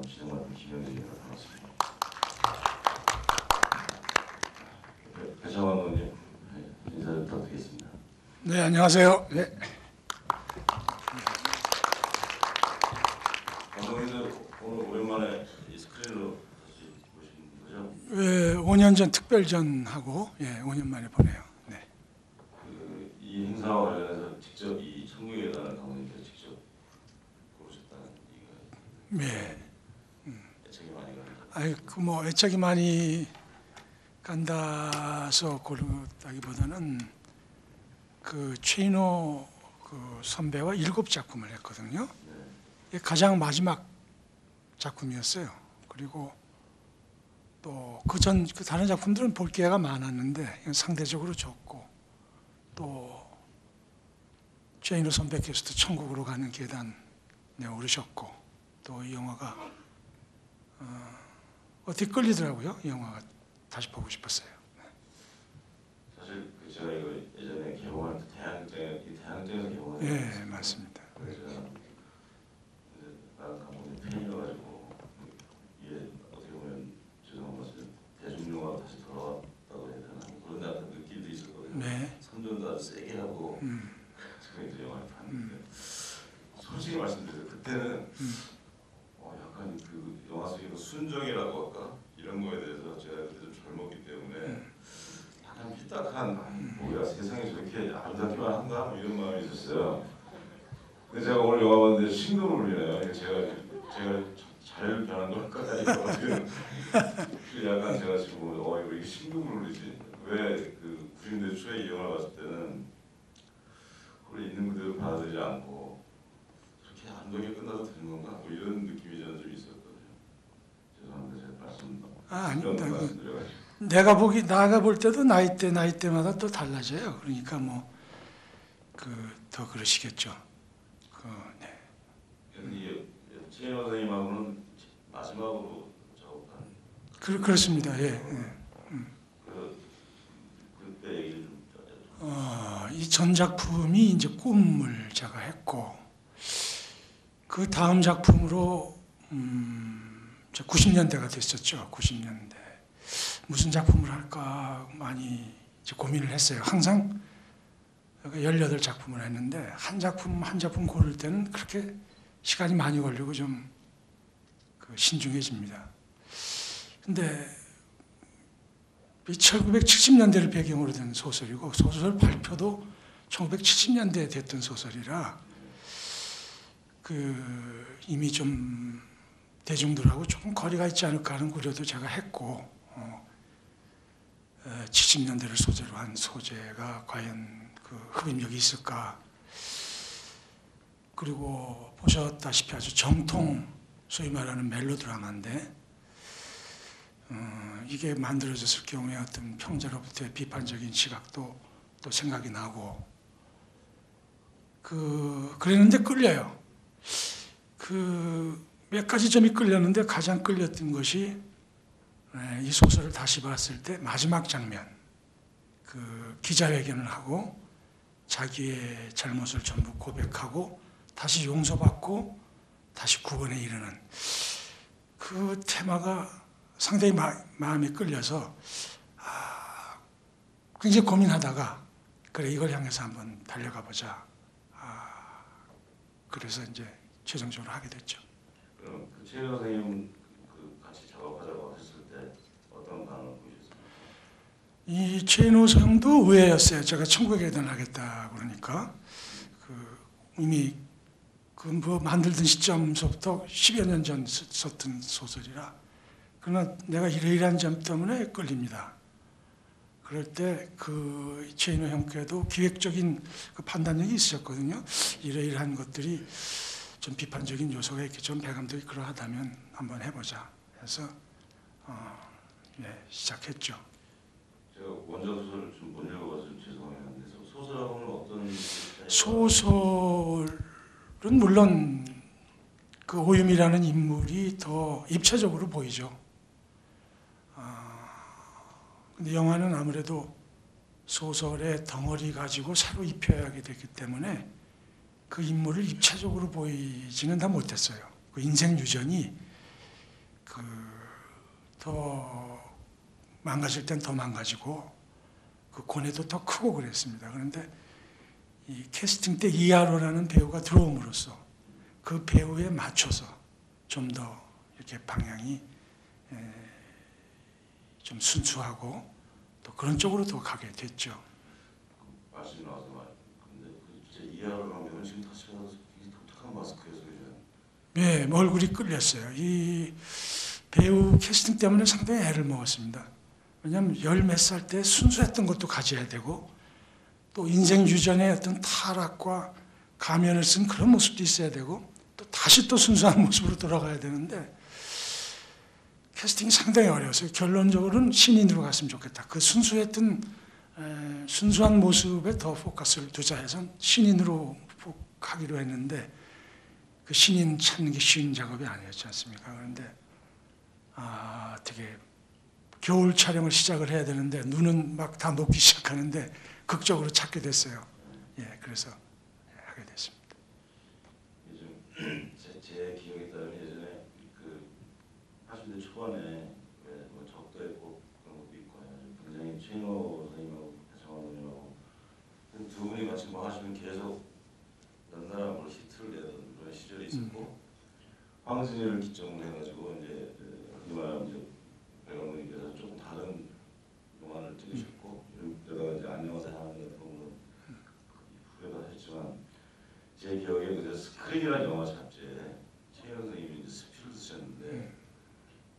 진행 맡은 김현준입니다. 반갑습니다. 배창원 의원님 인사 좀 부탁드리겠습니다. 네, 안녕하세요. 네. 감독님들 오늘 오랜만에 이 스크린으로 다시 보신 거죠? 5년 전 특별전하고 5년 만에 보네요. 네. 이 행사와 관련해서 직접 이 천국에 관한 감독님께서 직접 고르셨다는 얘기가 네. 애착이 많이 갑니다. 뭐 애착이 많이 간다서 고르다기보다는 그 최인호 그 선배와 7작품을 했거든요. 이게 가장 마지막 작품이었어요. 그리고 또 그 다른 작품들은 볼 기회가 많았는데 이건 상대적으로 적고, 또 최인호 선배께서도 천국으로 가는 계단에 오르셨고, 또 이 영화가 어떻게 끌리더라고요. 이 영화가 다시 보고 싶었어요. 사실 제가 이거 예전에 개봉할 때 태양장에서 개봉할 때 예, 맞습니다. 제가 나는 감독님 팬이어가지고 이게 어떻게 보면 죄송한 말씀 대중영화가 다시 돌아왔다고 해야 되나 그런 약간 느낌도 있었거든요. 네. 선전도 아주 세게 하고 제가 이제 영화를 봤는데 솔직히 말씀드려요. 그때는 약간 그 영화 속의 순정이라고 할까 이런 거에 대해서 제가 그때 좀 젊었기 때문에 약간 삐딱한 뭐야 세상에 저렇게 아름답기만 한가 뭐 이런 마음이 있었어요. 근데 제가 오늘 영화 봤는데 신금을 울리네요. 제가 잘 변한 걸까 이거 약간 제가 지금 이거 이게 신금을 울리지. 왜 그 90년대 초에 이 영화를 봤을 때는 그걸 있는 그대로 받아들이지 않고 그렇게 아름답게 끝나도 되는 건가 뭐 이런 느낌이 저는 좀 있었거든요. 죄송합니다. 제가 말씀 아닙니다. 내가 볼 때도 나이대마다 또 달라져요. 그러니까 뭐 더 그러시겠죠. 네. 이 최인호 선생님하고는 마지막으로 작업한. 그렇습니다. 예. 그때 얘기를 좀. 이 전 작품이 이제 꿈을 제가 했고, 그 다음 작품으로 90년대가 됐었죠. 90년대 무슨 작품을 할까 많이 이제 고민을 했어요. 항상 18작품을 했는데 한 작품 고를 때는 그렇게 시간이 많이 걸리고 좀 신중해집니다. 근데 1970년대를 배경으로 된 소설이고, 소설 발표도 1970년대에 됐던 소설이라 이미 좀 대중들하고 조금 거리가 있지 않을까 하는 우려도 제가 했고, 70년대를 소재로 한 소재가 과연 흡입력이 있을까. 그리고 보셨다시피 아주 정통, 소위 말하는 멜로드라마인데 이게 만들어졌을 경우에 어떤 평자로부터의 비판적인 시각도 또 생각이 나고, 그랬는데 끌려요. 몇 가지 점이 끌렸는데 가장 끌렸던 것이 이 소설을 다시 봤을 때 마지막 장면, 기자회견을 하고 자기의 잘못을 전부 고백하고 다시 용서받고 다시 구원에 이르는 그 테마가 상당히 마음에 끌려서 굉장히 고민하다가 그래 이걸 향해서 한번 달려가 보자. 그래서 이제 최종적으로 하게 됐죠. 그럼 최인호 선생님 같이 작업하자고 했을 때 어떤 반응을 보이셨습니까? 이 최인호 선생도 의외였어요. 제가 천국의 계단을 하겠다 그러니까 이미 뭐 만들던 시점서부터 10여 년 전 썼던 소설이라, 그러나 내가 이러이러한 점 때문에 끌립니다. 그럴 때 최인호 형께도 기획적인 판단력이 있으셨거든요. 이러이러한 것들이 좀 비판적인 요소가 있겠죠. 좀 배 감독이 그러하다면 한번 해보자 해서 시작했죠. 제가 원작 소설을 좀 못 읽어봐서 죄송해요. 소설하고는 어떤? 소설은 물론 오유미라는 인물이 더 입체적으로 보이죠. 근데 영화는 아무래도 소설의 덩어리 가지고 새로 입혀야하게 됐기 때문에 그 인물을 입체적으로 보이지는 다 못했어요. 그 인생 유전이 더 망가질 땐 더 망가지고 그 고뇌도 더 크고 그랬습니다. 그런데 이 캐스팅 때 이하로라는 배우가 들어옴으로써 그 배우에 맞춰서 좀 더 이렇게 방향이 좀 순수하고 또 그런 쪽으로 더 가게 됐죠. 말씀이 나와서 말. 근데 진짜 이해하려고 하면 지금 다시 가서 굉장히 독특한 마스크에서 이제. 네, 얼굴이 끌렸어요. 이 배우 캐스팅 때문에 상당히 애를 먹었습니다. 왜냐하면 열 몇 살 때 순수했던 것도 가져야 되고 또 인생 유전의 어떤 타락과 가면을 쓴 그런 모습도 있어야 되고 또 다시 또 순수한 모습으로 돌아가야 되는데 캐스팅이 상당히 어려웠어요. 결론적으로는 신인으로 갔으면 좋겠다. 그 순수했던 순수한 모습에 더 포커스를 두자 해서 신인으로 하기로 했는데 그 신인 찾는 게 쉬운 작업이 아니었지 않습니까? 그런데 되게 겨울 촬영을 시작을 해야 되는데 눈은 막 다 녹기 시작하는데 극적으로 찾게 됐어요. 예, 그래서 하게 됐습니다. 요즘 제 기억에 따르면 예전에 그 80대 초반에 뭐 적도의 꼭 그런 것도 있고 굉장히 최인호 선생님하고 배창원 선생님하고 두 분이 같이 뭐 하시면 계속 연달아 뭐 히트를 내던 그런 시절이 있었고 황진이를 기점으로 해가지고 이제 흔히 말하면 이제 배 감독님께서 조금 다른 영화를 찍으셨고 여러 가지 안녕하세요 하는 같은 거는 후회도 했지만 제 기억에 그때 스크린이라는 영화 잡지에 최인호 선생님이 이제 스피를 쓰셨는데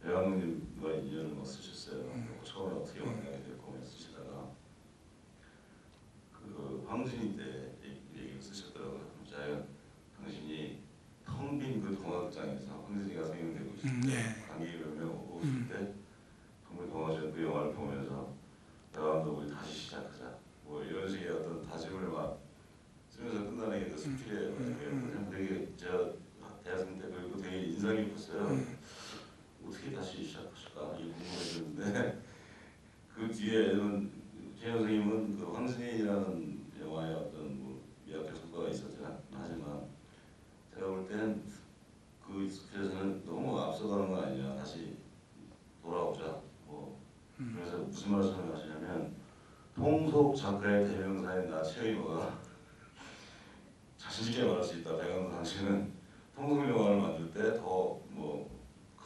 배 감독님과 인연을 막 쓰셨어요. 처음에 어떻게 만나게 됐고 쓰시다가 그 황진이 때 얘기를 쓰셨더라고요. 자연 당신이 텅 빈 그 동화극장에서 황진이가 상영되고 있을 때 관객이 몇 명 오고 있을 때 정말 동화전 그 영화를 보면서 배감독 우리 다시 시작하자 뭐 이런 식의 어떤 다짐을 막 쓰면서 끝나는 게 그 스킬이에요. 그냥 되게 제가 대학생 때 그리고 되게 인상이 깊었어요. 어떻게 다시 시작하실까 이 궁금해졌는데 그 뒤에는 최 선생님은 그 황진이라는 영화의 어떤 뭐 미학적 성과가 있었잖아. 하지만 제가 볼 때는 그 스킬에서는 너무 앞서가는 거 아니냐. 다시 돌아오자. 뭐 그래서 무슨 말을 설명하시냐면 통속 작가의 대명사인 나 최인호가 자신 있게 말할 수 있다. 배감독 당신은 통속 영화를 만들 때 더 뭐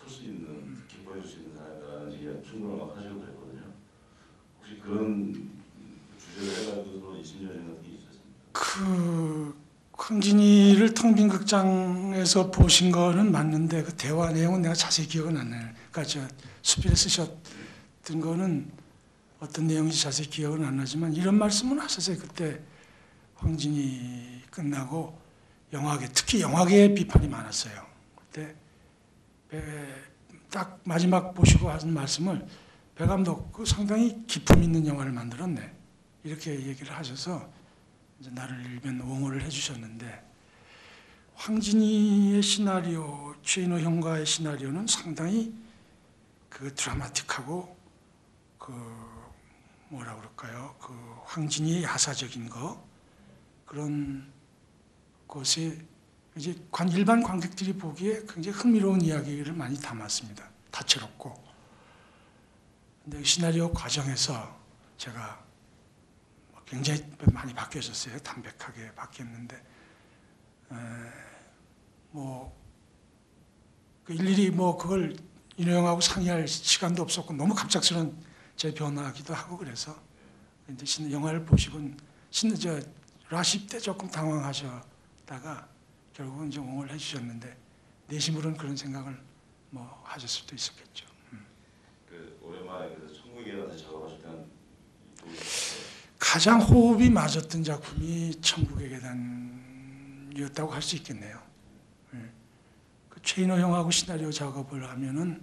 클 수 있는 기뻐해 줄 수 있는 사람이라는 식의 충고를 막 하시고 그랬거든요. 혹시 그런 주제를 해가지고 서로 이심전심 같은 게 있었습니까? 그 황진이를 텅 빈 극장에서 보신 거는 맞는데 그 대화 내용은 내가 자세히 기억은 안 나요. 그러니까 저 수필에 쓰셨던 거는 어떤 내용인지 자세히 기억은 안 나지만 이런 말씀은 하셨어요. 그때 황진이 끝나고 영화계 특히 영화계에 비판이 많았어요. 그때 딱 마지막 보시고 하신 말씀을 배 감독 그 상당히 기품 있는 영화를 만들었네 이렇게 얘기를 하셔서 이제 나를 일변 옹호를 해주셨는데 황진이의 시나리오 최인호 형과의 시나리오는 상당히 그 드라마틱하고 그 뭐라 그럴까요 그 황진이의 야사적인 거 그런 것이 이제 일반 관객들이 보기에 굉장히 흥미로운 이야기를 많이 담았습니다. 다채롭고. 근데 시나리오 과정에서 제가 굉장히 많이 바뀌어졌어요. 담백하게 바뀌었는데 뭐 일일이 뭐 그걸 인호 형하고 상의할 시간도 없었고 너무 갑작스러운 제 변화기도 하고 그래서 이제 영화를 보시곤 저 라십 때 조금 당황하셨다가 결국은 이제 옹호를 해주셨는데 내심으로는 그런 생각을 뭐 하실 수도 있었겠죠. 그 오랜만에 그래서 천국의 계단에서 작업하실 때는 가장 호흡이 맞았던 작품이 천국의 계단이었다고 할 수 있겠네요. 그 최인호 형하고 시나리오 작업을 하면은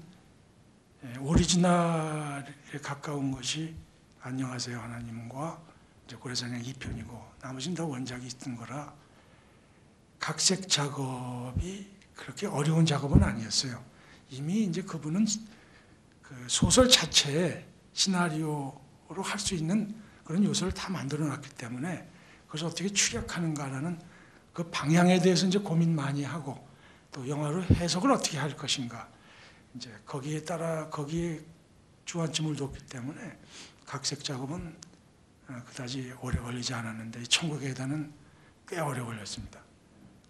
오리지널에 가까운 것이 안녕하세요 하나님과 이제 고래사냥 2편이고 나머지는 다 원작이 있던 거라 각색 작업이 그렇게 어려운 작업은 아니었어요. 이미 이제 그분은 그 소설 자체에 시나리오로 할 수 있는 그런 요소를 다 만들어 놨기 때문에 그것을 어떻게 축약하는가라는 그 방향에 대해서 이제 고민 많이 하고 또 영화로 해석을 어떻게 할 것인가 이제 거기에 따라 거기에 주안점을 뒀기 때문에 각색 작업은 그다지 오래 걸리지 않았는데 천국의 계단은 꽤 오래 걸렸습니다.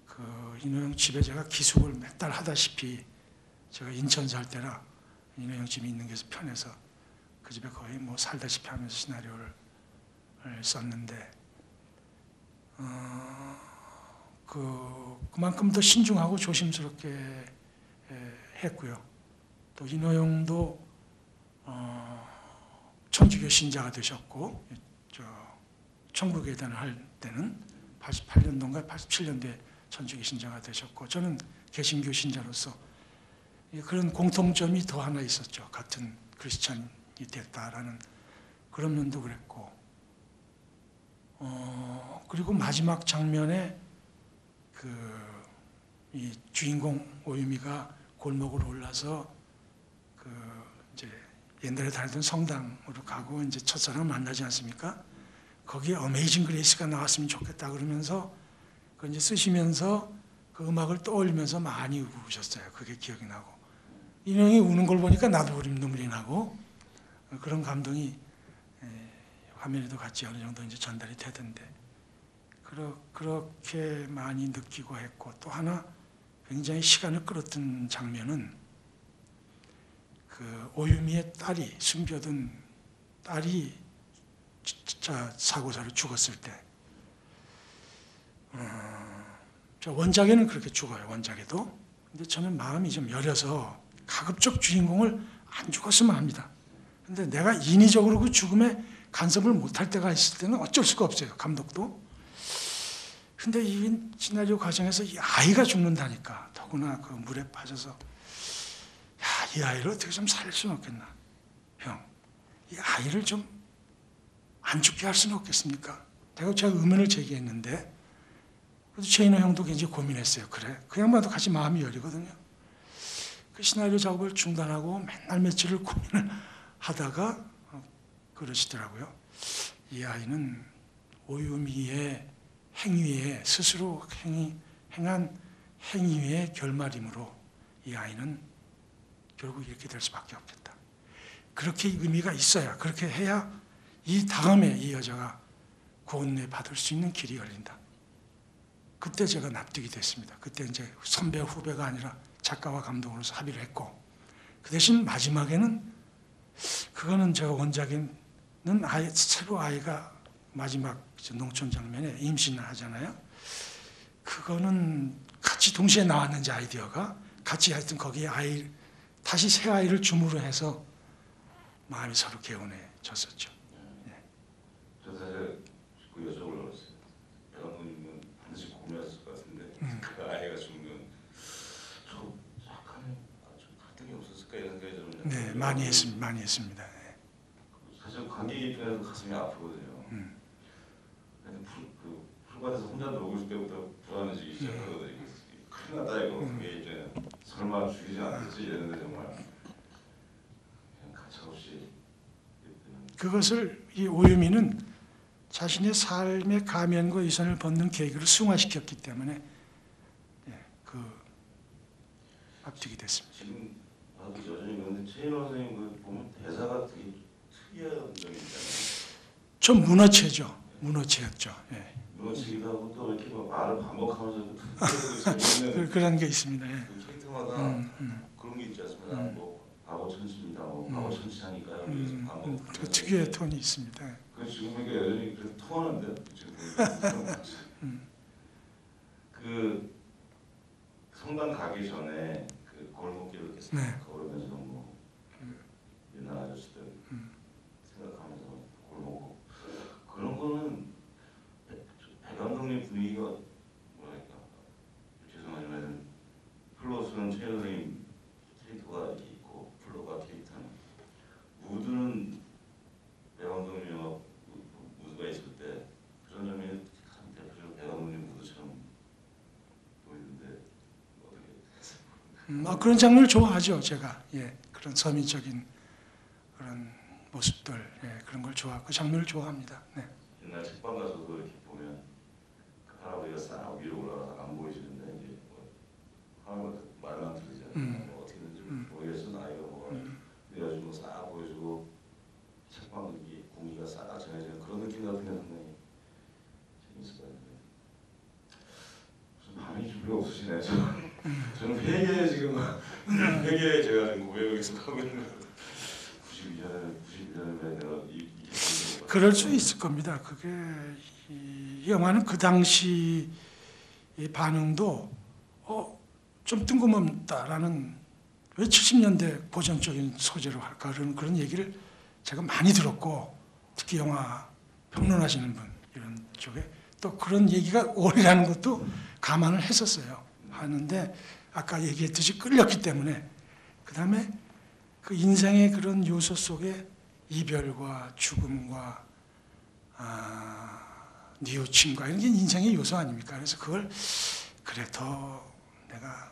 그 인호영 집에 제가 기숙을 맨날 하다시피 제가 인천 살 때라 인호영 집이 있는 게 편해서 그 집에 거의 뭐 살다시피 하면서 시나리오를 썼는데 그만큼 더 신중하고 조심스럽게 했고요. 또 인호영도 천주교 신자가 되셨고 천국의 계단을 할 때는 88년도인가 87년도에 천주교 신자가 되셨고 저는 개신교 신자로서 그런 공통점이 더 하나 있었죠. 같은 크리스찬이 됐다라는 그런 면도 그랬고 그리고 마지막 장면에 이 주인공 오유미가 골목으로 올라서 이제 옛날에 다니던 성당으로 가고 이제 첫사랑을 만나지 않습니까? 거기에 어메이징 그레이스가 나왔으면 좋겠다 그러면서 그 이제 쓰시면서 그 음악을 떠올리면서 많이 우셨어요. 그게 기억이 나고 인형이 우는 걸 보니까 나도 눈물이 나고 그런 감동이 화면에도 같이 어느 정도 이제 전달이 되던데 그렇게 많이 느끼고 했고 또 하나 굉장히 시간을 끌었던 장면은 그 오유미의 딸이 숨겨둔 딸이 사고사로 죽었을 때 원작에는 그렇게 죽어요. 원작에도. 근데 저는 마음이 좀 여려서 가급적 주인공을 안 죽었으면 합니다. 근데 내가 인위적으로 그 죽음에 간섭을 못할 때가 있을 때는 어쩔 수가 없어요. 감독도. 근데 이 시나리오 과정에서 이 아이가 죽는다니까. 더구나 그 물에 빠져서 야, 이 아이를 어떻게 좀 살릴 수는 없겠나. 형, 이 아이를 좀 안 죽게 할 수는 없겠습니까? 제가 의문을 제기했는데 그래도 최인호 형도 굉장히 고민했어요. 그래, 그 양반도 같이 마음이 여리거든요. 그 시나리오 작업을 중단하고 맨날 며칠을 고민을 하다가 그러시더라고요. 이 아이는 오유미의 행위에 스스로 행한 행위의 결말이므로 이 아이는 결국 이렇게 될 수밖에 없겠다. 그렇게 의미가 있어야 그렇게 해야 이 다음에 이 여자가 구원을 받을 수 있는 길이 열린다. 그때 제가 납득이 됐습니다. 그때 이제 선배 후배가 아니라 작가와 감독으로서 합의를 했고 그 대신 마지막에는 그거는 제가 원작에는 새로 아이가 마지막 농촌 장면에 임신을 하잖아요. 그거는 같이 동시에 나왔는지 아이디어가 같이 하여튼 거기에 다시 새 아이를 줌으로 해서 마음이 서로 개운해졌었죠. 저 사실 그 여쭤보려고 했어요. 배 감독님은 반드시 고민하셨을 것 같은데 그 아이가 죽는 저 약간 좀 가뜩이 없었을까 이런 생각이 좀 네, 많이 했습니다. 네. 사실 관객 입장에서 가슴이 아프거든요. 그 풀밭에서 혼자 놀고 있을 때부터 불안해지기 시작하거든요. 큰일 났다 이거. 그게 이제 설마 죽이지 않겠지 이랬는데 정말 그냥 가차없이 그것을 이 오유미는 자신의 삶의 가면과 유산을 벗는 계기를 승화시켰기 때문에 납득이 됐습니다. 지금 나도 여전히 그런데 최인호 선생님 그 보면 대사가 되게 특이한 점이 있잖아요. 좀 문어체였죠. 예. 문어치기도 하고 또 이렇게 막 말을 반복하면서 재밌는 그런 게 있습니다. 예. 그 캐릭터마다 그런 게 있지 않습니까? 뭐 바보 천치입니다. 뭐 바보 천치하니까요. 그래서 반복. 그 특유의 톤이 있습니다. 그 지금 보니까 여전히 그래도 통하는데요. 지금 보니까. 그 성당 가기 전에 그 골목길을 이렇게 싹 걸으면서 뭐 옛날 아저씨들 생각하면서 골목 그런 거는 배 감독님 분위기가 뭐랄까 죄송하지만 플로스는 최 선생님 캐릭터가 있고 플로가 캐릭터는 무드는 배 감독님하고 무드가 있을 때 그런 점이 참 대표적으로 배 감독님 무드처럼 보이는데 어떻게 그런 장면을 좋아하죠. 제가 그런 서민적인 그런 모습들 그런 걸 좋아하고 그 장면을 좋아합니다. 네. 옛날 책방 가서도 이렇게 보면 그 할아버지가 싹 위로 올라가서 안 보이시는데 이제 뭐 할아버지 말만 들으잖아요. 뭐 어떻게 되는지 모르겠어. 계속 하고 있는 거예요. 92년에 내가 이게 그럴 수 있을 겁니다. 그게 이 영화는 그 당시 이 반응도 좀 뜬금없다라는, 왜 70년대 고전적인 소재로 할까 그런 얘기를 제가 많이 들었고, 특히 영화 평론하시는 분 이런 쪽에 또 그런 얘기가 오래라는 것도 감안을 했었어요. 하는데 아까 얘기했듯이 끌렸기 때문에, 그 다음에 그 인생의 그런 요소 속에 이별과 죽음과 뉘우침과 이런 게 인생의 요소 아닙니까? 그래서 그걸 그래 내가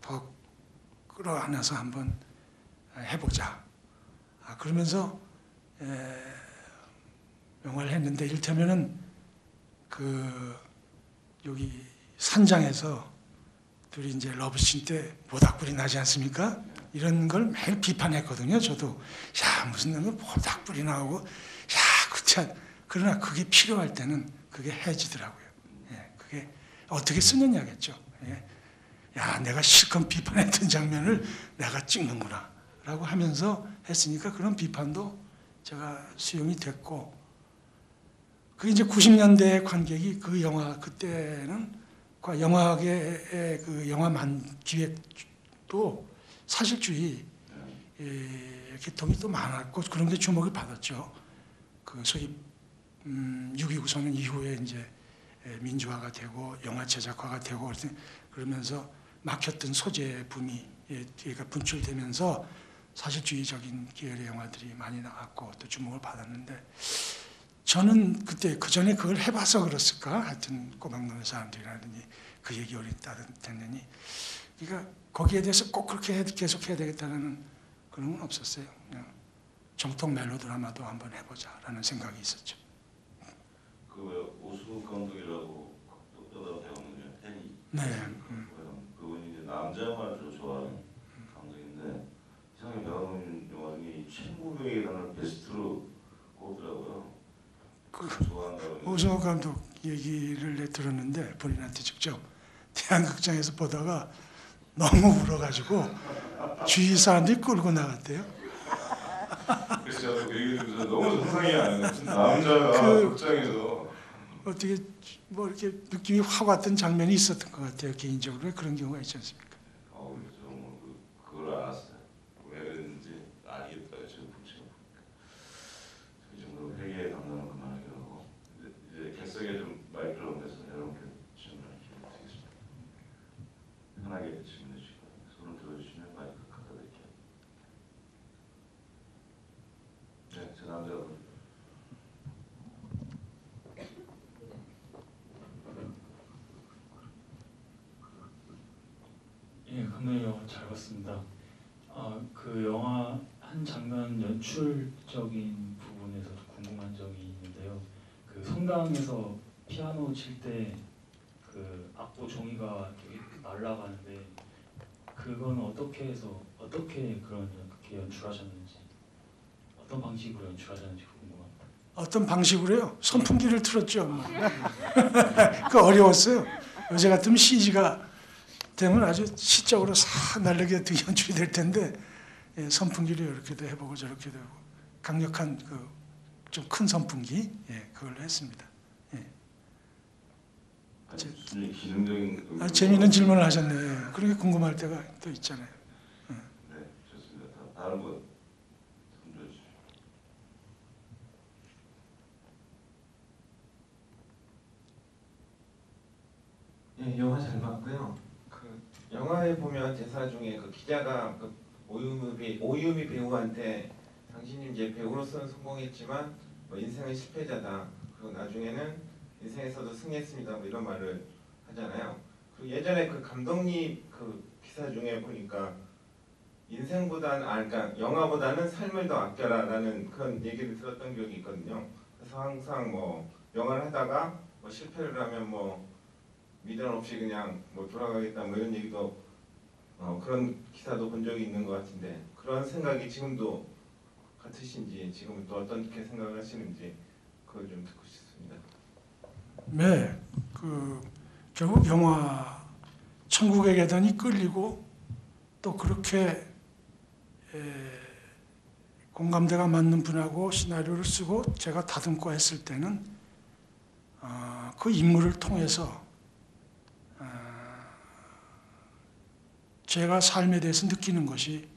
더 끌어안아서 한번 해보자. 그러면서 영화를 했는데, 이를테면은 여기 산장에서 둘이 이제 러브씬 때 모닥불이 나지 않습니까? 이런 걸 매일 비판했거든요. 저도 무슨 모닥불이 나오고 그러나 그게 필요할 때는 그게 해지더라고요. 그게 어떻게 쓰느냐겠죠. 내가 실컷 비판했던 장면을 내가 찍는구나 라고 하면서 했으니까 그런 비판도 제가 수용이 됐고, 그게 이제 90년대 관객이 그 영화, 그때는 영화계의 그 영화만 기획도 사실주의 계통이 또 많았고, 그런 게 주목을 받았죠. 그 소위 6.29 선언 이후에 이제 민주화가 되고 영화 제작화가 되고, 그러면서 막혔던 소재 붐이 분출되면서 사실주의적인 계열의 영화들이 많이 나왔고 또 주목을 받았는데, 저는 그때 그 전에 그걸 해봐서 그랬을까? 하여튼 꼬박놈의 사람들이라든지 그 얘기 어린 됐느니, 그러니까 거기에 대해서 꼭 그렇게 계속 해야 되겠다는 그런 건 없었어요. 그냥 정통 멜로드라마도 한번 해보자라는 생각이 있었죠. 그 오승우 감독이라고 또 배우는 혜리. 네. 그분이 이제 남자 영화를 좋아하는 감독인데, 이상하게 배우는 영화 중에 1900에 나는 베스트로 꼽더라고요. 좋아한다고. 오승우 감독 얘기를 들었는데, 본인한테 직접 대한극장에서 보다가 너무 울어가지고 주위 사람들이 끌고 나갔대요. 그래서 저도 그 얘기 들으면서 너무 상상이 안 가요. 남자가 극장에서 어떻게 뭐 이렇게 느낌이 확 왔던 장면이 있었던 것 같아요. 개인적으로 그런 경우가 있지 않습니까? 그래서 그걸 알았어요. 왜 그랬는지 알겠다. 지금 보시면 이 정도로 회계 담당은 그만하기로 하고, 이제 객석에 좀 마이크를 옮겨서 여러분께 질문을 드리겠습니다. 편하게 질문해 주시고 손을 들어주시면 마이크 갖다 드릴게요. 네, 저 남자분. 감독님 영화 잘 봤습니다. 그 영화 한 장면 연출적인 부분에서 궁금한 점이 있는데요. 그 성당에서 피아노 칠 때 그 악보 종이가 되게 날아가는데, 그건 어떻게 그렇게 연출하셨는지, 어떤 방식으로 연출하셨는지 궁금합니다. 어떤 방식으로요? 선풍기를 틀었죠. 그 어려웠어요. 요새 같으면 CG가 되면 아주 시적으로 싹 날르게 연출이 될 텐데, 선풍기를 이렇게도 해보고 저렇게도 해보고, 강력한 좀 큰 선풍기, 그걸로 했습니다. 무슨 기능적인 재미있는 질문을 하셨네요. 그렇게 궁금할 때가 또 있잖아요. 네, 좋습니다. 다른 분 손 들어주시죠. 영화 잘 봤고요. 그 영화에 보면 대사 중에 그 기자가 그 오유미 배우한테 당신이 이제 배우로서는 성공했지만 뭐 인생은 실패자다. 그리고 나중에는 인생에서도 승리했습니다. 뭐 이런 말을 하잖아요. 그리고 예전에 그 감독님 그 기사 중에 보니까 그러니까 영화보다는 삶을 더 아껴라라는 그런 얘기를 들었던 기억이 있거든요. 그래서 항상 뭐 영화를 하다가 뭐 실패를 하면 뭐 미련 없이 그냥 뭐 돌아가겠다 뭐 이런 얘기도 그런 기사도 본 적이 있는 것 같은데, 그런 생각이 지금도 같으신지, 지금은 또 어떻게 생각을 하시는지 그걸 좀 듣고 싶습니다. 네, 결국 영화 천국의 계단이 끌리고 또 그렇게 공감대가 맞는 분하고 시나리오를 쓰고 제가 다듬고 했을 때는 그 인물을 통해서 제가 삶에 대해서 느끼는 것이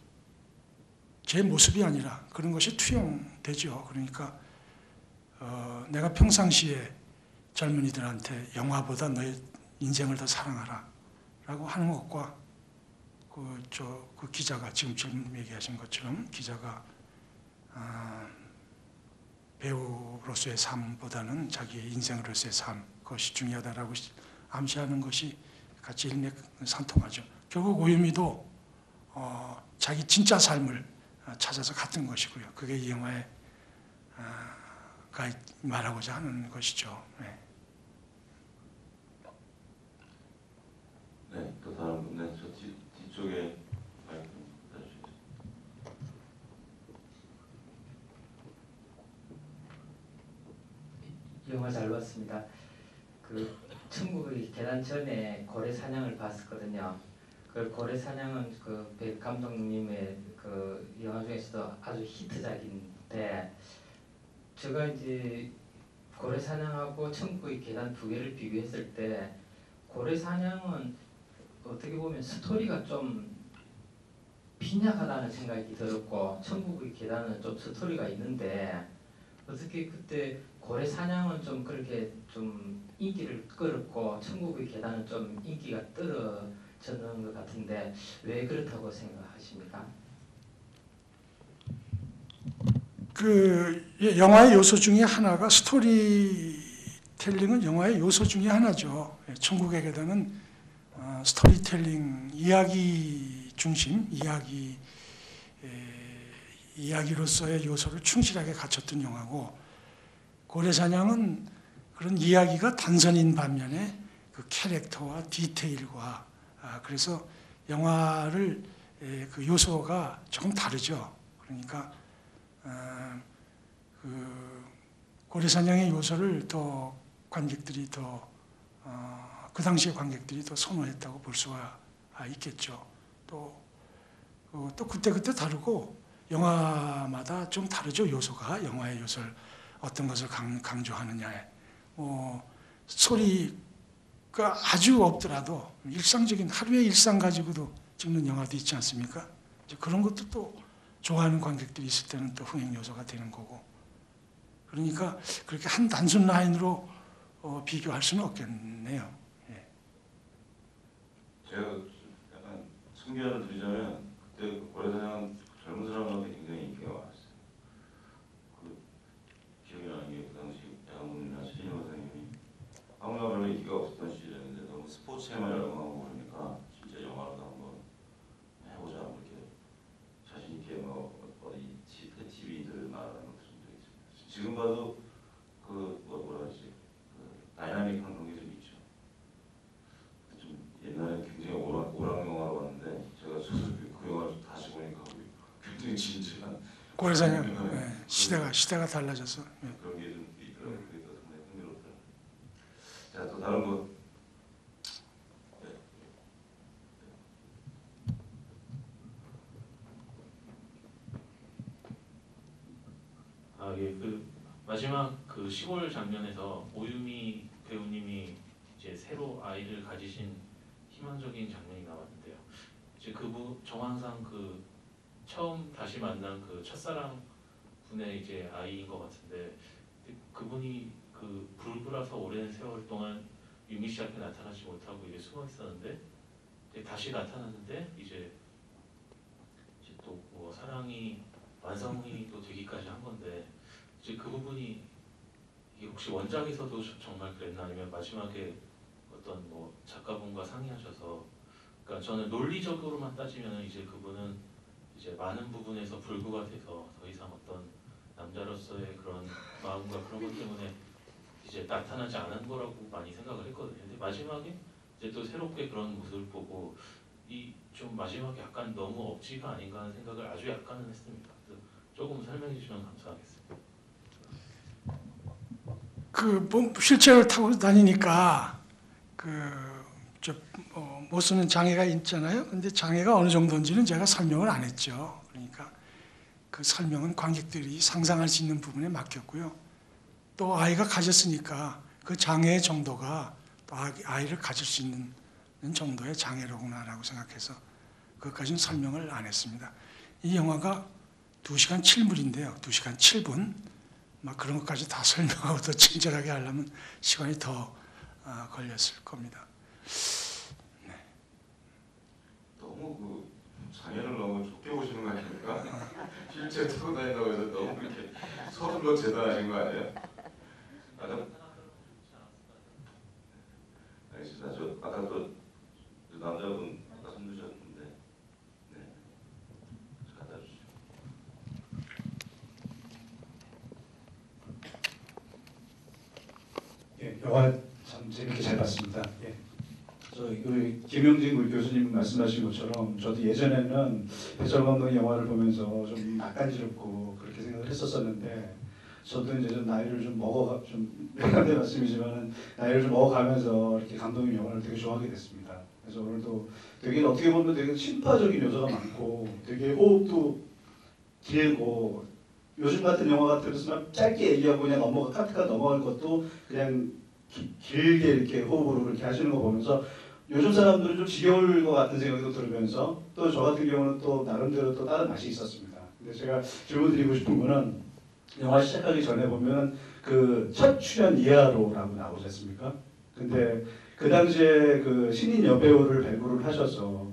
제 모습이 아니라 그런 것이 투영되죠. 그러니까 내가 평상시에 젊은이들한테 영화보다 너의 인생을 더 사랑하라 라고 하는 것과 그 기자가 지금 얘기하신 것처럼 기자가 배우로서의 삶보다는 자기의 인생으로서의 삶 그것이 중요하다라고 암시하는 것이 같이 일맥상통하죠. 결국 오유미도 자기 진짜 삶을 찾아서 갔던 것이고요. 그게 이 영화에 가 말하고자 하는 것이죠. 네. 네, 또 다른 분, 네, 저 뒤쪽에 마이크 좀 부탁드리겠습니다. 영화 잘 봤습니다. 그 천국의 계단 전에 고래 사냥을 봤었거든요. 그 고래 사냥은 그 백 감독님의 그 영화 중에서도 아주 히트작인데 제가 이제 고래 사냥하고 천국의 계단 두 개를 비교했을 때 고래 사냥은 어떻게 보면 스토리가 좀 빈약하다는 생각이 들었고 천국의 계단은 좀 스토리가 있는데 어떻게 그때 고래 사냥은 좀 그렇게 좀 인기를 끌었고 천국의 계단은 좀 인기가 떨어졌는 것 같은데 왜 그렇다고 생각하십니까? 그 영화의 요소 중에 하나가 스토리텔링은 영화의 요소 중에 하나죠. 천국의 계단은 스토리텔링, 이야기 중심, 이야기로서의 요소를 충실하게 갖췄던 영화고 고래사냥은 그런 이야기가 단선인 반면에 그 캐릭터와 디테일과 그래서 영화를 그 요소가 조금 다르죠. 그러니까 그 고래사냥의 요소를 더 관객들이 그 당시의 관객들이 더 선호했다고 볼 수가 있겠죠. 또 그때 다르고 영화마다 좀 다르죠. 요소가 영화의 요소를 어떤 것을 강조하느냐에 소리가 아주 없더라도 일상적인 하루의 일상 가지고도 찍는 영화도 있지 않습니까? 이제 그런 것도 또 좋아하는 관객들이 있을 때는 또 흥행 요소가 되는 거고 그러니까 그렇게 한 단순 라인으로 비교할 수는 없겠네요. 예. 제가 약간 성견을 드리자면 그때 고래사냥 젊은 사람한테 굉장히 인기가 많았어요. 그 기억이 나는 게 그 당시 양훈이나 신인호 선생님이 아무나 별로 인기가 없었던 시절인데 너무 스포츠에만 열광하고 그러니까 진짜 영화로도 한번 해보자 이렇게 자신 있게 어디 TV들 말하는 것들 좀 있습니다. 지금 봐도 그 뭐라 그러지 다이나믹한 그런 게 좀 있죠. 좀 옛날에 굉장히 오락 영화로 봤는데 제가 그 영화를 다시 보니까 굉장히 진지한 고래사냥 시대가 달라져서 그런 게 좀 있더라고요. 그게 또 상당히 흥미롭더라고요. 자, 또 다른 거. 네. 예, 그 마지막 그 시골 장면에서 오유미 배우님이 이제 새로 아이를 가지신 희망적인 장면이 나왔는데요. 이제 정황상 그 처음 다시 만난 그 첫사랑 분의 이제 아이인 것 같은데 그분이 그 불구라서 오랜 세월 동안 유미 씨 앞에 나타나지 못하고 이제 숨어 있었는데 이제 다시 나타났는데 이제 또 뭐 사랑이 완성이 또 되기까지 한 건데 이제 그 부분이 이게 혹시 원작에서도 정말 그랬나 아니면 마지막에 어떤 뭐 작가분과 상의하셔서 그러니까 저는 논리적으로만 따지면 이제 그분은 이제 많은 부분에서 불구가 돼서 더 이상 어떤 남자로서의 그런 마음과 그런 것 때문에 이제 나타나지 않은 거라고 많이 생각을 했거든요. 근데 마지막에 이제 또 새롭게 그런 모습을 보고 이 좀 마지막에 약간 너무 억지가 아닌가 하는 생각을 아주 약간은 했습니다. 그래서 조금 설명해 주시면 감사하겠습니다. 그 휠체어를 타고 다니니까 못 쓰는 장애가 있잖아요. 근데 장애가 어느 정도인지는 제가 설명을 안 했죠. 그러니까 그 설명은 관객들이 상상할 수 있는 부분에 맡겼고요. 또 아이가 가졌으니까 그 장애의 정도가 또 아이를 가질 수 있는 정도의 장애로구나라고 생각해서 그것까지는 설명을 안 했습니다. 이 영화가 2시간 7분인데요. 2시간 7분. 막 그런 것까지 다 설명하고 더 친절하게 하려면 시간이 더 걸렸을 겁니다. 너무 그 장애를 너무 좁게 보시는 거 아닙니까? 휠체어 타고 다닌다고 해서 너무 그렇게 서둘러 재단하신 거 아니에요? 아까 알겠습니다. 저 아까 또 남자분 아까 손 드셨는데 네. 갖다 주시죠. 예, 영화 참 재밌게 잘 봤습니다. 예. 우리 김용진 우리 교수님 말씀하신 것처럼 저도 예전에는 배철 감독 영화를 보면서 좀 낯간지럽고 그렇게 생각을 했었었는데 저도 이제 좀 나이를 좀 먹어가 좀 내한테 말씀이지만은 나이를 좀 먹어가면서 이렇게 감독님 영화를 되게 좋아하게 됐습니다. 그래서 오늘도 되게 어떻게 보면 되게 심파적인 요소가 많고 되게 호흡도 길고 요즘 같은 영화 같으면 짧게 얘기하고 그냥 카트가 넘어갈 것도 그냥 길게 이렇게 호흡으로 그렇게 하시는 거 보면서 요즘 사람들은 좀 지겨울 것 같은 생각도 들으면서 또 저 같은 경우는 또 나름대로 또 다른 맛이 있었습니다. 근데 제가 질문 드리고 싶은 거는 영화 시작하기 전에 보면 그 첫 출연 이하로라고 나오지 않습니까? 근데 그 당시에 그 신인 여배우를 발굴을 하셔서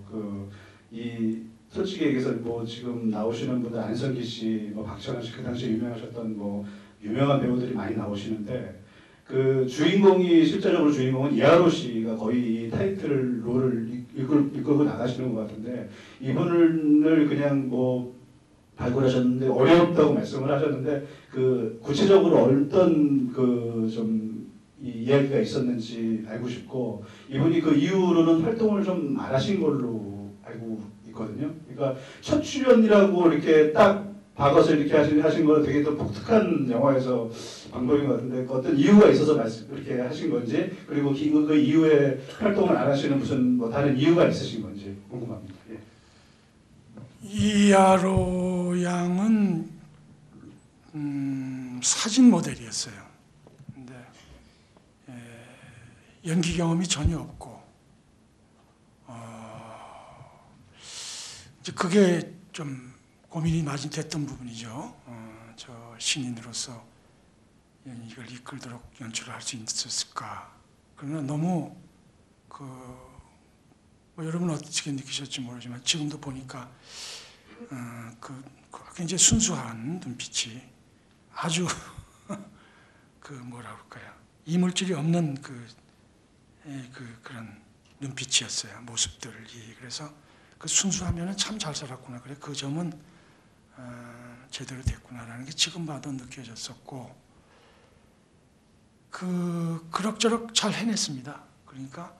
이 솔직히 얘기해서 뭐 지금 나오시는 분들 안성기 씨, 뭐 박찬호 씨 그 당시에 유명하셨던 뭐 유명한 배우들이 많이 나오시는데 그 실제적으로 주인공은 이하로 씨가 거의 이 타이틀 롤을 이끌고 나가시는 것 같은데 이분을 그냥 뭐 발굴하셨는데 어렵다고 말씀을 하셨는데 그 구체적으로 어떤 그 좀 이야기가 있었는지 알고 싶고 이분이 그 이후로는 활동을 좀 안 하신 걸로 알고 있거든요. 그러니까 첫 출연이라고 이렇게 딱 박아서 이렇게 하신 거는 되게 또 독특한 영화에서 방법인 것 같은데 어떤 이유가 있어서 그렇게 하신 건지 그리고 그 이후에 활동을 안 하시는 무슨 뭐 다른 이유가 있으신 건지 궁금합니다. 예. 이하로 양은 사진 모델이었어요. 근데 연기 경험이 전혀 없고 이제 그게 좀 고민이 많이 됐던 부분이죠. 저 신인으로서 이걸 이끌도록 연출을 할 수 있었을까. 그러나 너무 뭐 여러분 어떻게 느끼셨지 모르지만 지금도 보니까 굉장히 순수한 눈빛이 아주 뭐라 그럴까요? 이물질이 없는 그런 눈빛이었어요. 모습들이. 그래서 그 순수하면은 참 잘 살았구나. 그래 그 점은 제대로 됐구나라는 게 지금 봐도 느껴졌었고 그럭저럭 잘 해냈습니다. 그러니까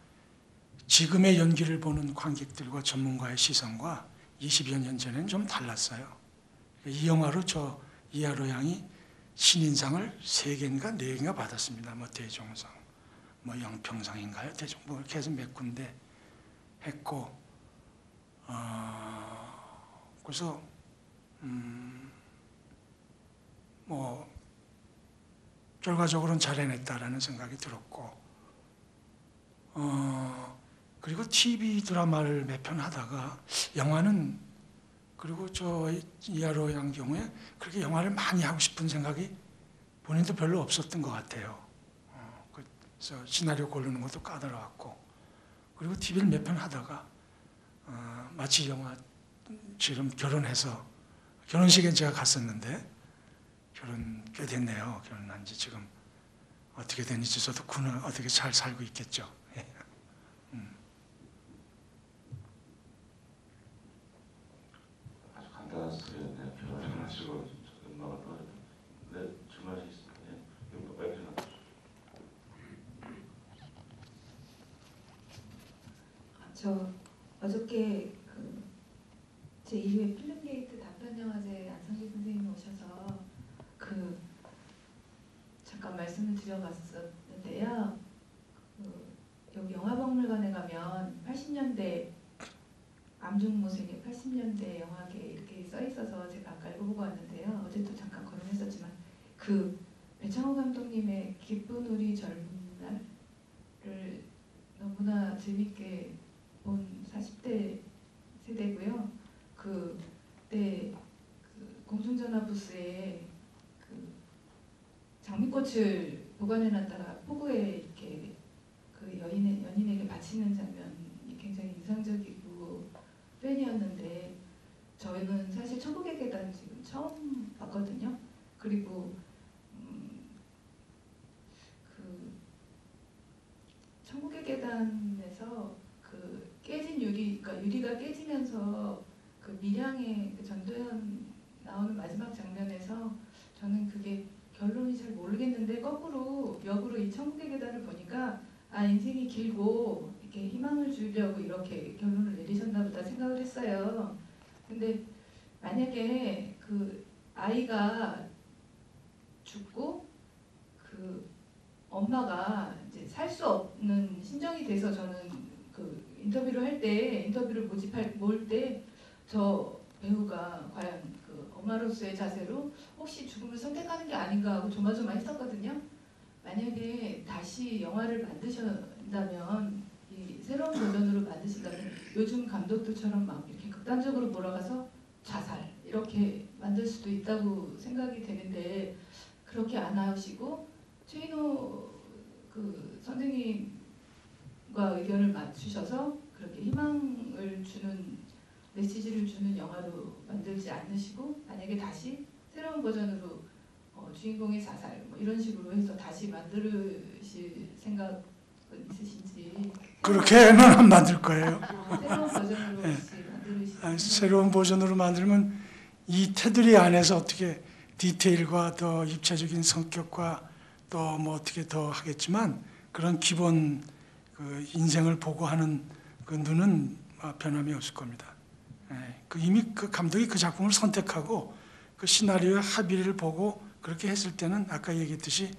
지금의 연기를 보는 관객들과 전문가의 시선과 20여 년 전에는 좀 달랐어요. 이 영화로 저 이하로 양이 신인상을 3개인가 4개인가 받았습니다. 뭐 대종상, 뭐 영평상인가요? 대종 뭐 이렇게 해서 몇 군데 했고 그래서 뭐 결과적으로는 잘 해냈다라는 생각이 들었고 그리고 TV 드라마를 몇 편 하다가 영화는 그리고 저 이하로 양 경우에 그렇게 영화를 많이 하고 싶은 생각이 본인도 별로 없었던 것 같아요. 그래서 시나리오 고르는 것도 까다로웠고 그리고 TV를 몇 편 하다가 마치 영화처럼 결혼해서 결혼식엔 제가 갔었는데 결혼 꽤 됐네요. 결혼한 지 지금 어떻게 됐는지 저도 그는 어떻게 잘 살고 있겠죠. 아주 간단한 스토리였네요. 결혼을 하시고 음악을 떠나는. 네, 질문하시 있습니다. 네, 이거 마이크 좀 저 어저께 제 2회 필름게이트 단편영화제 안성기 선생님이 오셔서 잠깐 말씀을 드려봤었는데요. 여기 영화박물관에 가면 80년대 암중무생의 80년대 영화계 이렇게 써 있어서 제가 아까 읽어보고 왔는데요. 어제도 잠깐 거론했었지만 그 배창호 감독님의 기쁜 우리 젊은 날을 너무나 재밌게 본 40대 세대고요. 그때 그 공중전화 부스에 그 장미꽃을 보관해놨다가 폭우에 이렇게 그 연인에게 바치는 장면이 굉장히 인상적이고 팬이었는데 저희는 사실 천국의 계단 지금 처음 봤거든요. 그리고 그 천국의 계단에서 그 깨진 유리, 그러니까 유리가 깨지면서 그 밀양의 그 전도연 나오는 마지막 장면에서 저는 그게 결론이 잘 모르겠는데 거꾸로 역으로 이 천국의 계단을 보니까 아 인생이 길고 이렇게 희망을 주려고 이렇게 결론을 내리셨나 보다 생각을 했어요. 근데 만약에 그 아이가 죽고 그 엄마가 이제 살 수 없는 심정이 돼서 저는 그 인터뷰를 할 때 인터뷰를 모을 때 저 배우가 과연 그 엄마로서의 자세로 혹시 죽음을 선택하는 게 아닌가 하고 조마조마했었거든요. 만약에 다시 영화를 만드신다면 이 새로운 버전으로 만드신다면 요즘 감독들처럼 막 이렇게 극단적으로 몰아가서 자살 이렇게 만들 수도 있다고 생각이 되는데 그렇게 안 하시고 최인호 그 선생님과 의견을 맞추셔서 그렇게 희망을 주는 메시지를 주는 영화로 만들지 않으시고 만약에 다시 새로운 버전으로 주인공의 자살 뭐 이런 식으로 해서 다시 만드실 생각은 있으신지 그렇게는 안 만들 거예요. 새로운 버전으로 네. 혹시 만드실 새로운 버전으로 만들면 이 테두리 안에서 어떻게 디테일과 더 입체적인 성격과 또 뭐 어떻게 더 하겠지만 그런 기본 그 인생을 보고 하는 그 눈은 변함이 없을 겁니다. 그 이미 그 감독이 그 작품을 선택하고 그 시나리오의 합의를 보고 그렇게 했을 때는 아까 얘기했듯이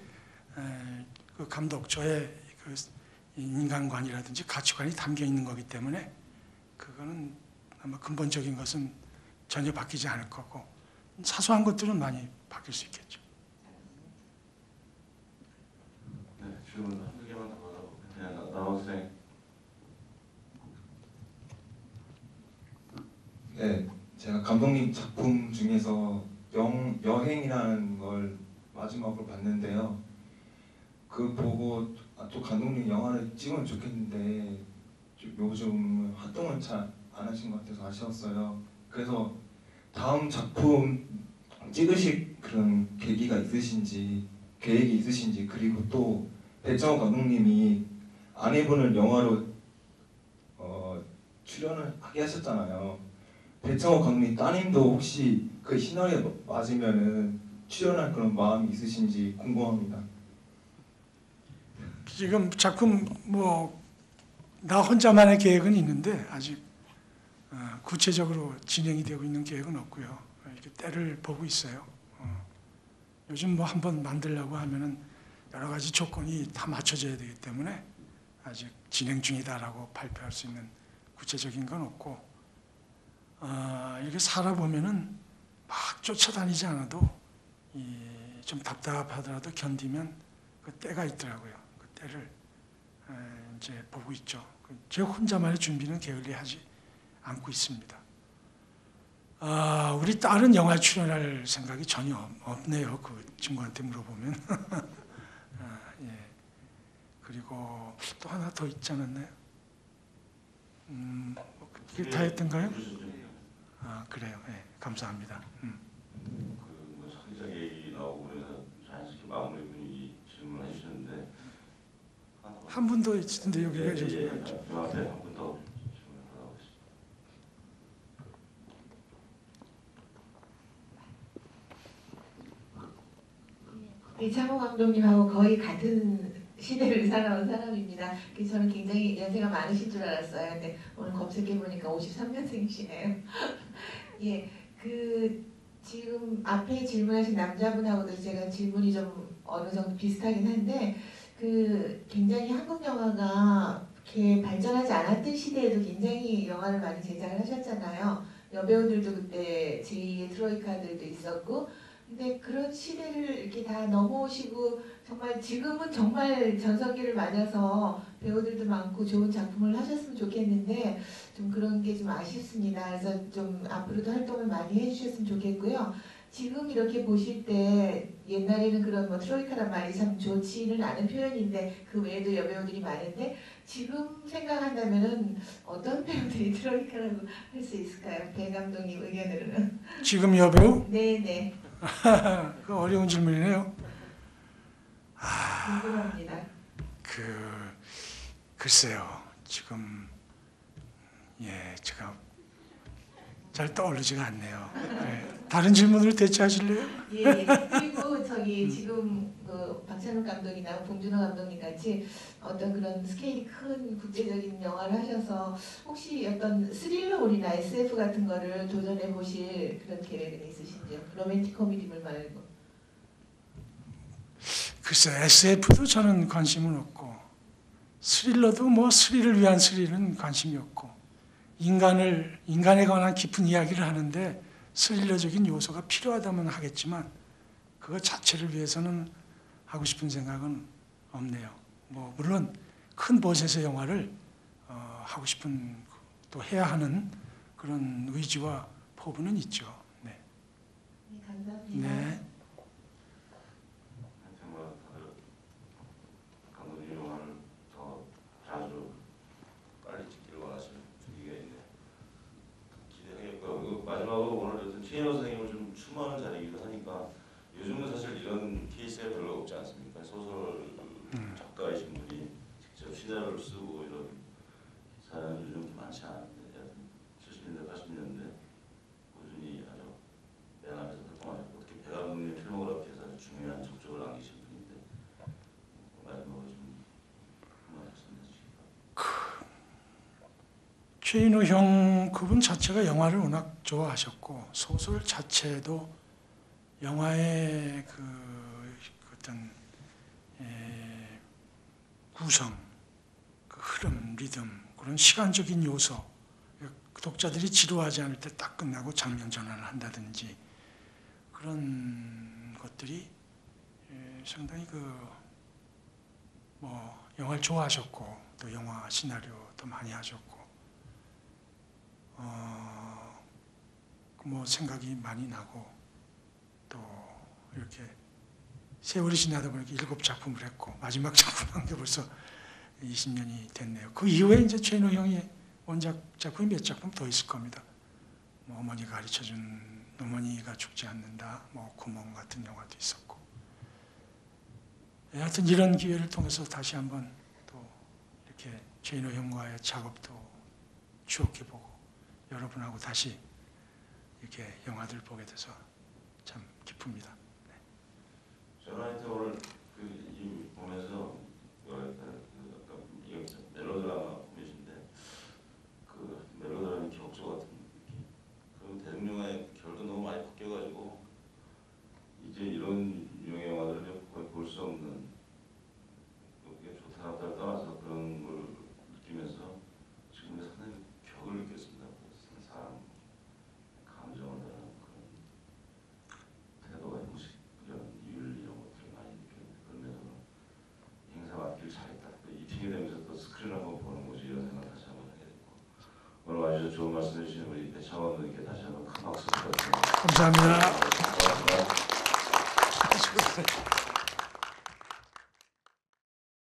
그 감독 저의 그 인간관이라든지 가치관이 담겨 있는 거기 때문에 그거는 아마 근본적인 것은 전혀 바뀌지 않을 거고 사소한 것들은 많이 바뀔 수 있겠죠. 네, 질문 한두 개만 더 받아볼게요. 남학생. 네, 제가 감독님 작품 중에서 여행이라는 걸 마지막으로 봤는데요. 그 보고 또 감독님 영화를 찍으면 좋겠는데 요즘 활동을 잘 안 하신 것 같아서 아쉬웠어요. 그래서 다음 작품 찍으실 그런 계기가 있으신지 계획이 있으신지 그리고 또 배창호 감독님이 아내분을 영화로 출연을 하게 하셨잖아요. 배창호 감독님 따님도 혹시 그 시나리오 맞으면은 출연할 그런 마음이 있으신지 궁금합니다. 지금 작품 뭐 나 혼자만의 계획은 있는데 아직 구체적으로 진행이 되고 있는 계획은 없고요. 이렇게 때를 보고 있어요. 요즘 뭐 한번 만들려고 하면은 여러 가지 조건이 다 맞춰져야 되기 때문에 아직 진행 중이다라고 발표할 수 있는 구체적인 건 없고 이렇게 살아보면은 막 쫓아다니지 않아도 좀 답답하더라도 견디면 그 때가 있더라고요. 그 때를 이제 보고 있죠. 제 혼자만의 준비는 게을리하지 않고 있습니다. 우리 딸은 영화 출연할 생각이 전혀 없네요. 그 친구한테 물어보면. 예. 그리고 또 하나 더 있지 않았나요? 그게 다 했던가요? 그래요. 예. 감사합니다. 그뭐 사회적 얘기 나오고 그래서 자연스럽게 마무리 분위기 질문해 주셨는데 한 분 더 있는데 여기가 좀 요 앞에 한 분 더 질문 받아보겠습니다. 배창호 감독님하고 거의 같은 시대를 살아온 사람입니다. 그래서 저는 굉장히 연세가 많으신 줄 알았어요. 근데 오늘 검색해 보니까 53년생이시네요. 예, 그 지금 앞에 질문하신 남자분하고도 제가 질문이 좀 어느 정도 비슷하긴 한데 그 굉장히 한국 영화가 이렇게 발전하지 않았던 시대에도 굉장히 영화를 많이 제작을 하셨잖아요. 여배우들도 그때 제2의 트로이카들도 있었고, 근데 그런 시대를 이렇게 다 넘어오시고 정말 지금은 정말 전성기를 맞아서 배우들도 많고 좋은 작품을 하셨으면 좋겠는데 좀 그런 게 좀 아쉽습니다. 그래서 좀 앞으로도 활동을 많이 해주셨으면 좋겠고요. 지금 이렇게 보실 때 옛날에는 그런 뭐 트로이카란 말이 참 좋지는 않은 표현인데 그 외에도 여배우들이 많은데 지금 생각한다면은 어떤 배우들이 트로이카라고 할 수 있을까요? 배 감독님 의견으로는. 지금 여배우? 네네. 그 어려운 질문이네요. 궁금합니다. 글쎄요. 지금 제가 잘 떠오르지가 않네요. 다른 질문으로 대체하실래요? 예. 그리고 저기 지금 그 박찬욱 감독이나 봉준호 감독님 같이 어떤 그런 스케일이 큰 국제적인 영화를 하셔서 혹시 어떤 스릴러물이나 SF 같은 거를 도전해 보실 그런 계획은 있으신지요? 로맨틱 코미디물 말고. 글쎄 SF도 저는 관심은 없고 스릴러도 뭐 스릴을 위한 스릴은 관심이 없고 인간에 관한 깊은 이야기를 하는데 스릴러적인 요소가 필요하다면 하겠지만 그거 자체를 위해서는 하고 싶은 생각은 없네요. 뭐 물론 큰 버젯의 영화를 하고 싶은 또 해야 하는 그런 의지와 포부는 있죠. 네. 네, 감사합니다. 네. 정말 다들 감독님 영화를 더 자주 빨리 찍기를 원하시는 분위기가 있네요. 기대하겠고 마지막으로 오늘 어떤 최인호 선생님을 좀 추모하는 자리이기도 하니까 요즘은 사실 이런 케이스가 별로 없지 않습니까? 소설 작가이신 분이 직접 시나리오를 쓰고 이런 사람이 요즘 많지 않은데 70년대, 80년대 꾸준히 아주 내한에서 활동하셨고 특히 배 감독님 필모그래피에서 아주 중요한 족적을 남기신 분인데 마지막으로 좀 한번 말씀해 주시기가. 최인호 형 그분 자체가 영화를 워낙 좋아하셨고 소설 자체도 영화의 그 어떤 구성, 그 흐름, 리듬 그런 시간적인 요소 독자들이 지루하지 않을 때 딱 끝나고 장면 전환을 한다든지 그런 것들이 상당히 뭐 영화를 좋아하셨고 또 영화 시나리오도 많이 하셨고 뭐 생각이 많이 나고 또 이렇게 세월이 지나다 보니까 7작품을 했고 마지막 작품 한 게 벌써 20년이 됐네요. 그 이후에 이제 최인호 형이 원작 작품이 몇 작품 더 있을 겁니다. 뭐 어머니가 가르쳐준 어머니가 죽지 않는다, 뭐 구멍 같은 영화도 있었고. 하여튼 이런 기회를 통해서 다시 한번 또 이렇게 최인호 형과의 작업도 추억해보고 여러분하고 다시 이렇게 영화들 보게 돼서 참 기쁩니다. 저는 하여튼 오늘 이 보면서 아까 멜로드라마 보이신데 그 멜로드라마 격조 같은 느낌. 그리고 대중영화의 결도 너무 많이 바뀌어가지고 이제 이런 유형의 영화들을 거의 볼 수 없는 그게 좋다 나쁘다를 떠나서 그런 걸 느끼면서 지금 상당히 격을 느꼈습니다. 사람 감정을 다루는 그런 태도가 형식 이런 윤리 이런 것들을 많이 느꼈는데 그러면서 행사 맡기를 잘했다. 이 핑계 대면서 또 스크린 한번 보는 거지 이런 생각 다시 한번 하게 됐고 오늘 와주셔서 좋은 말씀 해주신 우리 배창원 의원님께 다시 한번 큰 박수 부탁드립니다. 감사합니다.